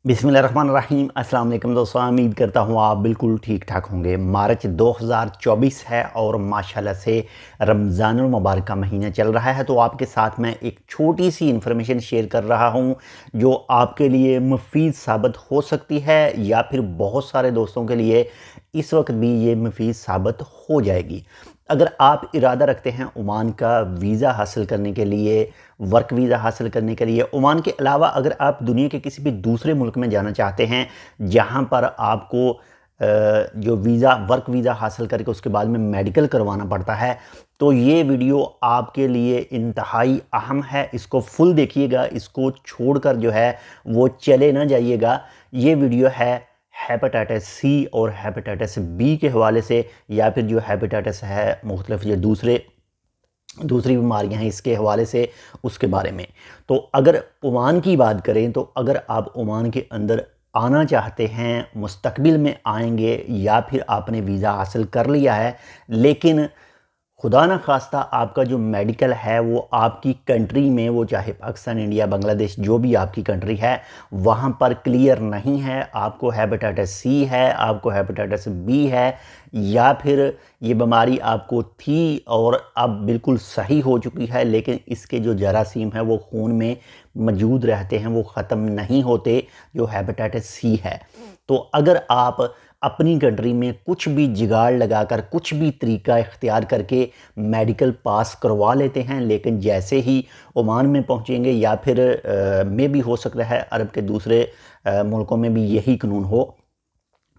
बिस्मिल्लाहिर्रहमानिर्रहीम। अस्सलाम वालेकुम दोस्तों, उम्मीद करता हूँ आप बिल्कुल ठीक ठाक होंगे। मार्च 2024 है और माशाल्लाह से रमज़ानुल मुबारक का महीना चल रहा है। तो आपके साथ मैं एक छोटी सी इन्फॉर्मेशन शेयर कर रहा हूँ जो आपके लिए मुफीद साबित हो सकती है या फिर बहुत सारे दोस्तों के लिए इस वक्त भी ये मुफीद साबित हो जाएगी। अगर आप इरादा रखते हैं ओमान का वीज़ा हासिल करने के लिए, वर्क वीज़ा हासिल करने के लिए, ओमान के अलावा अगर आप दुनिया के किसी भी दूसरे मुल्क में जाना चाहते हैं जहां पर आपको जो वीज़ा वर्क वीज़ा हासिल करके उसके बाद में मेडिकल करवाना पड़ता है, तो ये वीडियो आपके लिए इंतहाई अहम है। इसको फुल देखिएगा, इसको छोड़कर जो है वो चले ना जाइएगा। ये वीडियो है हेपेटाइटिस सी और हेपेटाइटिस बी के हवाले से, या फिर जो हेपेटाइटिस है मुख्तलिफ जो दूसरी बीमारियां हैं इसके हवाले से, उसके बारे में। तो अगर ओमान की बात करें तो अगर आप ओमान के अंदर आना चाहते हैं, मुस्तकबिल में आएंगे या फिर आपने वीज़ा हासिल कर लिया है लेकिन खुदा न खास्ता आपका जो मेडिकल है वो आपकी कंट्री में, वो चाहे पाकिस्तान, इंडिया, बांग्लादेश, जो भी आपकी कंट्री है वहाँ पर क्लियर नहीं है, आपको हेपेटाइटिस सी है, आपको हेपेटाइटिस बी है, या फिर ये बीमारी आपको थी और अब बिल्कुल सही हो चुकी है लेकिन इसके जो जरासीम है वो खून में मौजूद रहते हैं, वो ख़त्म नहीं होते, जो हेपेटाइटिस सी है। तो अगर आप अपनी कंट्री में कुछ भी जुगाड़ लगाकर, कुछ भी तरीका इख्तियार करके मेडिकल पास करवा लेते हैं, लेकिन जैसे ही ओमान में पहुंचेंगे या फिर में भी हो सकता है अरब के दूसरे मुल्कों में भी यही कानून हो,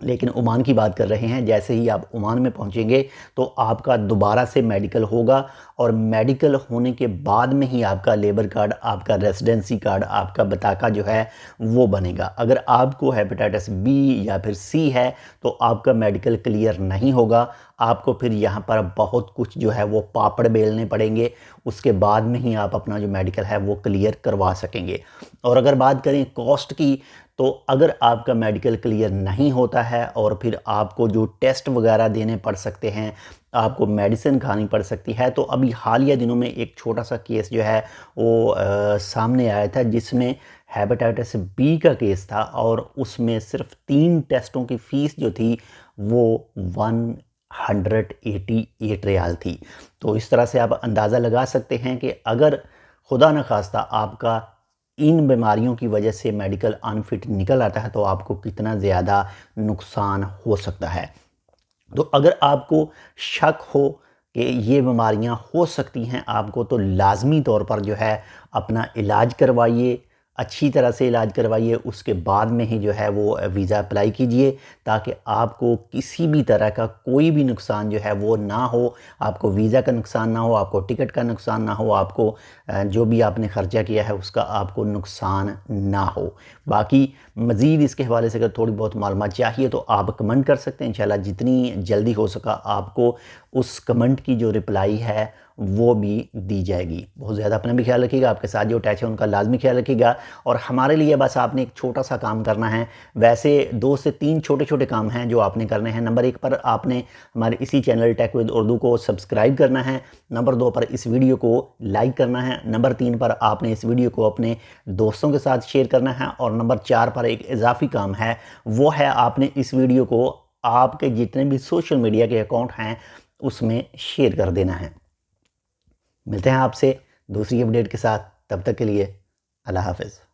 लेकिन ओमान की बात कर रहे हैं, जैसे ही आप ओमान में पहुंचेंगे तो आपका दोबारा से मेडिकल होगा और मेडिकल होने के बाद में ही आपका लेबर कार्ड, आपका रेसिडेंसी कार्ड, आपका बताका जो है वो बनेगा। अगर आपको हेपेटाइटिस बी या फिर सी है तो आपका मेडिकल क्लियर नहीं होगा, आपको फिर यहाँ पर बहुत कुछ जो है वो पापड़ बेलने पड़ेंगे, उसके बाद में ही आप अपना जो मेडिकल है वो क्लियर करवा सकेंगे। और अगर बात करें कॉस्ट की, तो अगर आपका मेडिकल क्लियर नहीं होता है और फिर आपको जो टेस्ट वगैरह देने पड़ सकते हैं, आपको मेडिसिन खानी पड़ सकती है। तो अभी हालिया दिनों में एक छोटा सा केस जो है वो सामने आया था जिसमें हेपेटाइटिस बी का केस था और उसमें सिर्फ 3 टेस्टों की फ़ीस जो थी वो 188 रियाल थी। तो इस तरह से आप अंदाज़ा लगा सकते हैं कि अगर खुदा न खास्ता आपका इन बीमारियों की वजह से मेडिकल अनफिट निकल आता है तो आपको कितना ज़्यादा नुकसान हो सकता है। तो अगर आपको शक हो कि ये बीमारियां हो सकती हैं आपको, तो लाजमी तौर पर जो है अपना इलाज करवाइए, अच्छी तरह से इलाज करवाइए, उसके बाद में ही जो है वो वीज़ा अप्लाई कीजिए ताकि आपको किसी भी तरह का कोई भी नुकसान जो है वो ना हो, आपको वीज़ा का नुकसान ना हो, आपको टिकट का नुकसान ना हो, आपको जो भी आपने ख़र्चा किया है उसका आपको नुकसान ना हो। बाकी मज़ीद इसके हवाले से अगर थोड़ी बहुत मालूमात चाहिए तो आप कमेंट कर सकते हैं, इंशाल्लाह जितनी जल्दी हो सका आपको उस कमेंट की जो रिप्लाई है वो भी दी जाएगी। बहुत ज़्यादा अपना भी ख्याल रखिएगा, आपके साथ जो अटैच है उनका लाजमी ख्याल रखिएगा। और हमारे लिए बस आपने एक छोटा सा काम करना है, वैसे 2 से 3 छोटे छोटे काम हैं जो आपने करने हैं। नंबर 1 पर आपने हमारे इसी चैनल टेक विद उर्दू को सब्सक्राइब करना है, नंबर 2 पर इस वीडियो को लाइक करना है, नंबर 3 पर आपने इस वीडियो को अपने दोस्तों के साथ शेयर करना है, और नंबर 4 पर एक इजाफी काम है, वो है आपने इस वीडियो को आपके जितने भी सोशल मीडिया के अकाउंट हैं उसमें शेयर कर देना है। मिलते हैं आपसे दूसरी अपडेट के साथ, तब तक के लिए अल्लाह हाफ़िज़।